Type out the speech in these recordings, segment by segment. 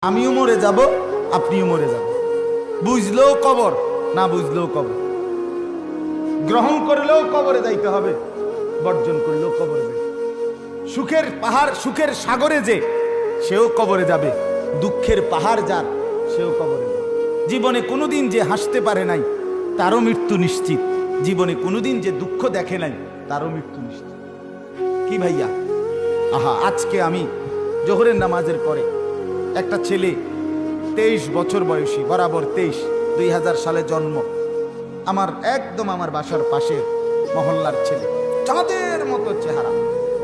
আমিও মরে যাব, আপনিও মরে যাব। বুঝলেও কবর, না বুঝলেও কবর। গ্রহণ করলেও কবরে যাইতে হবে, বর্জন করলেও কবরে যাবে। সুখের পাহাড়, সুখের সাগরে যে, সেও কবরে যাবে। দুঃখের পাহাড় যার, সেও কবরে যাবে। জীবনে কোনোদিন যে হাসতে পারে নাই, তারও মৃত্যু নিশ্চিত। জীবনে কোনোদিন যে দুঃখ দেখে নাই, তারও মৃত্যু নিশ্চিত। কি ভাইয়া? আহা, আজকে আমি জোহরের নামাজের পরে একটা ছেলে, 23 বছর বয়সী, বরাবর 23, 2000 সালে জন্ম, আমার একদম আমার বাসার পাশের মহল্লার ছেলে, চাঁদের মতো চেহারা,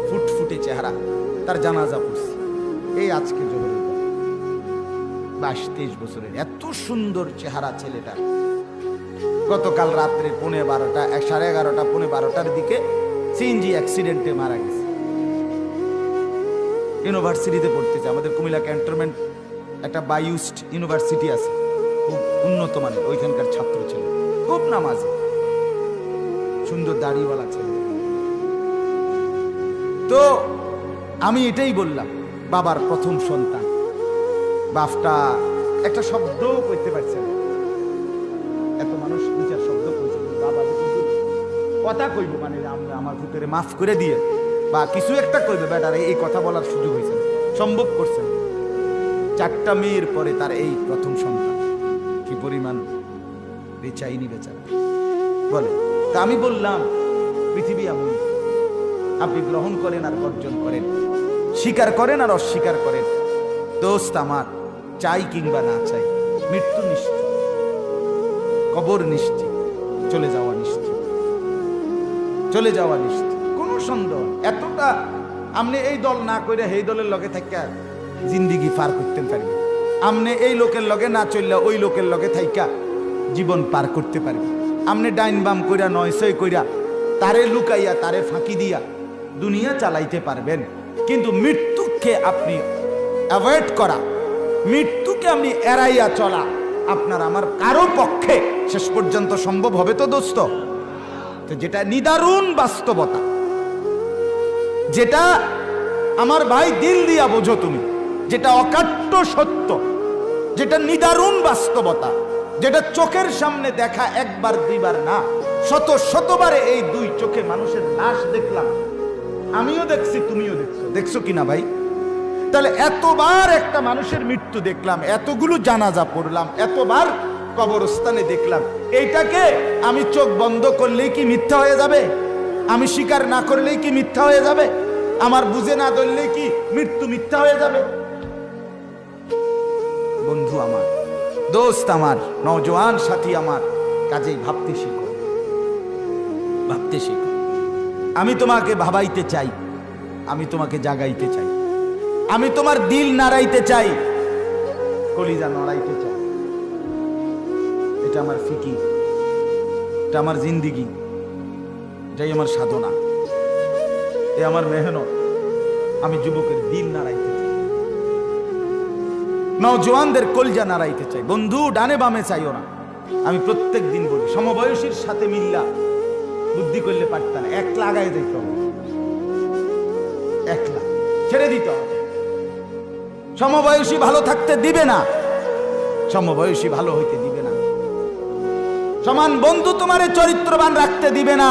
ফুটফুটে চেহারা, তার জানাজা পড়ছে এই আজকে জোহরের পর। 22-23 বছরের এত সুন্দর চেহারা ছেলেটার। গতকাল রাত্রে 11:30, 11:30, 11:15 দিকে সিএনজি অ্যাক্সিডেন্টে মারা গেছে। ইউনিভার্সিটিতে পড়তেছে, আমাদের কুমিল্লা ক্যান্টনমেন্ট একটা বায়ুস্ট ইউনিভার্সিটি আছে, খুব উন্নত মানের, ওইখানকার ছাত্র ছেলে, খুব নামাজি, সুন্দর দাড়িওয়ালা ছেলে। তো আমি এটাই বললাম, বাবার প্রথম সন্তান, বাপটা একটা শব্দও করতে পারছে না। এত মানুষ 2-4 শব্দ কইছে, বাবা কথা কইব মানে আমরা আমার ভিতরে মাফ করে দিয়ে বা কিছু একটা কইবে, বেটার এই কথা বলার সুযোগ হয়েছে, সম্ভব করছেন। 4টা মেয়ের পরে তার এই প্রথম সন্তান, কি পরিমাণ বেচাইনি বেচারা বলে। তা আমি বললাম, পৃথিবী এমন, আপনি গ্রহণ করেন আর বর্জন করেন, স্বীকার করেন আর অস্বীকার করেন। দোস্ত আমার, চাই কিংবা না চাই, মৃত্যু নিশ্চিত, কবর নিশ্চিত, চলে যাওয়া নিশ্চিত, চলে যাওয়া নিশ্চিত, কোনো সন্দেহ। এতটা আপনি এই দল না করে এই দলের লগে থাকা জিন্দিগি পার করতে পারবে। আপনি এই লোকের লগে না চললে ওই লোকের লগে থাইকা জীবন পার করতে পারবে। আপনি ডাইন বাম কইরা, নয়সই কইরা, তারে লুকাইয়া, তারে ফাঁকি দিয়া দুনিয়া চালাইতে পারবেন। কিন্তু মৃত্যুকে আপনি অ্যাভয়েড করা, মৃত্যুকে আপনি এড়াইয়া চলা, আপনার আমার কারো পক্ষে শেষ পর্যন্ত সম্ভব হবে তো দোস্ত? যেটা নিদারুণ বাস্তবতা, যেটা আমার ভাই দিল দিয়া বোঝো তুমি, যেটা অকাট্য সত্য, যেটা নিদারুণ বাস্তবতা, যেটা চোখের সামনে দেখা, একবার দুইবার না, শত শতবারে এই 2 চোখে মানুষের লাশ দেখলাম। আমিও দেখছি, তুমিও দেখছো, দেখছো কিনা ভাই? তাহলে এতবার একটা মানুষের মৃত্যু দেখলাম, এতগুলো জানাজা পড়লাম, এতবার কবরস্থানে দেখলাম, এইটাকে আমি চোখ বন্ধ করলেই কি মিথ্যা হয়ে যাবে? আমি স্বীকার না করলেই কি মিথ্যা হয়ে যাবে? আমার বুঝে না ধরলেই কি মৃত্যু মিথ্যা হয়ে যাবে? বন্ধু আমার, দোস্ত আমার, নওজোয়ান সাথী আমার, কাজেই ভাবতে শিখো, ভাবতে শিখো। আমি তোমাকে ভাবাইতে চাই, আমি তোমাকে জাগাইতে চাই, আমি তোমার দিল নাড়াইতে চাই, কলিজা নড়াইতে চাই। এটা আমার ফিকির, এটা আমার জিন্দিগি, এটাই আমার সাধনা, এ আমার মেহনত। আমি যুবকের দিল নাড়াইতে চাই, নওজোয়ানদের কলিজা নাড়াইতে চাই। বন্ধু, ডানে বামে চাইও না। আমি প্রত্যেক দিন বলি, সমবয়সীর সাথে মিল্লা বুদ্ধি করলে পারতাম, 1 লাগাই দিতে হবে, 1 লাখ ছেড়ে দিতে হবে। সমবয়সী ভালো থাকতে দিবে না, সমবয়সী ভালো হইতে দিবে না, সমান বন্ধু তোমারে চরিত্রবান রাখতে দিবে না।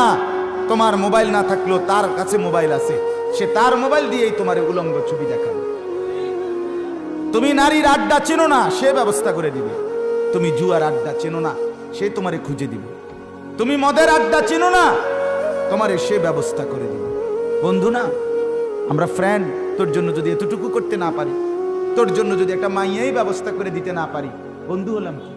তোমার মোবাইল না থাকলেও তার কাছে মোবাইল আছে, সে তার মোবাইল দিয়েই তোমার উলঙ্গ ছবি দেখাবে। তুমি নারীর আড্ডা চেনো না, সে ব্যবস্থা করে দিবে। তুমি জুয়ার আড্ডা চেনো না, সে তোমারে খুঁজে দিবে। তুমি মদের আড্ডা চেনো না, তোমারে সে ব্যবস্থা করে দিবে। বন্ধু না, আমরা ফ্রেন্ড, তোর জন্য যদি এতটুকু করতে না পারি, তোর জন্য যদি একটা মাইয়াই ব্যবস্থা করে দিতে না পারি, বন্ধু হলাম কি?